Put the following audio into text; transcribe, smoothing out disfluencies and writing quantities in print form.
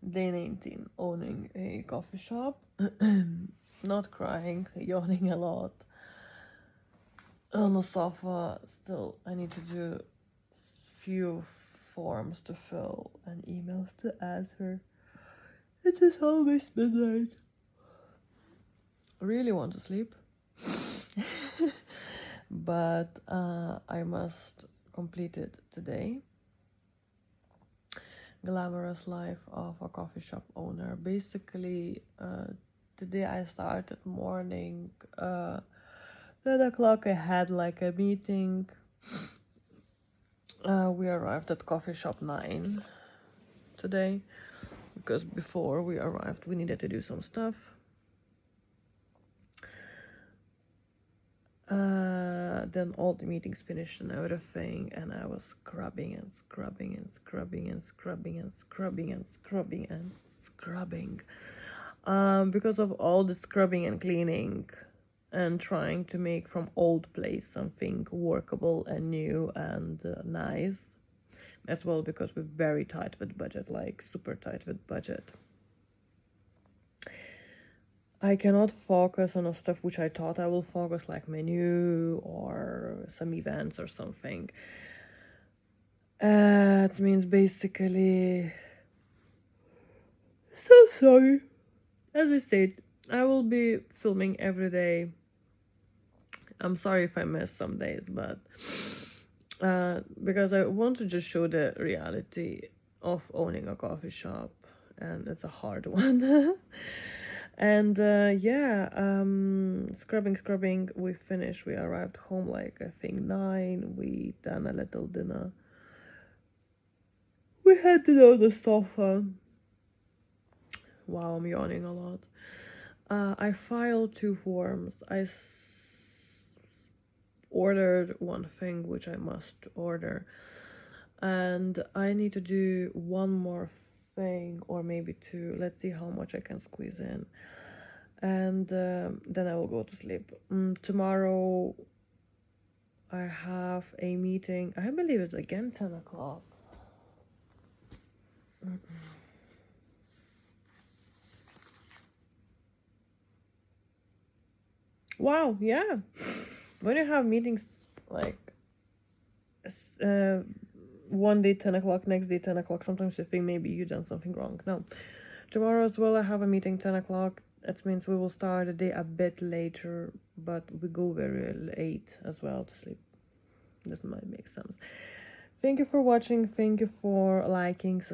Day 19, owning a coffee shop. Not crying, yawning a lot. On the sofa, still I need to do few forms to fill and emails to answer. It is always midnight. I really want to sleep. But I must complete it today. Glamorous life of a coffee shop owner. Basically, today I started morning 10 o'clock. I had like a meeting. We arrived at coffee shop 9 today because before we arrived we needed to do some stuff. Then all the meetings finished and everything, and I was scrubbing and scrubbing and scrubbing and scrubbing and scrubbing and scrubbing and scrubbing. Because of all the scrubbing and cleaning and trying to make from old place something workable and new and nice as well, because we're very tight with budget, like super tight with budget. I cannot focus on the stuff which I thought I will focus, like menu or some events or something. It means basically, so sorry. As I said, I will be filming every day. I'm sorry if I miss some days, but because I want to just show the reality of owning a coffee shop, and it's a hard one. And scrubbing, we finished. We arrived home like I think 9. We done a little dinner. We had dinner on the sofa. Wow, I'm yawning a lot. I filed 2 forms. I ordered one thing which I must order, and I need to do one more thing, or maybe 2. Let's see how much I can squeeze in, and then I will go to sleep. Tomorrow I have a meeting. I believe it's again 10 o'clock. Wow, yeah. When you have meetings like one day 10 o'clock, next day 10 o'clock, sometimes you think maybe you done something wrong. No. Tomorrow as well I have a meeting 10 o'clock. That means we will start the day a bit later, but we go very late as well to sleep. This might make sense. Thank you for watching. Thank you for liking,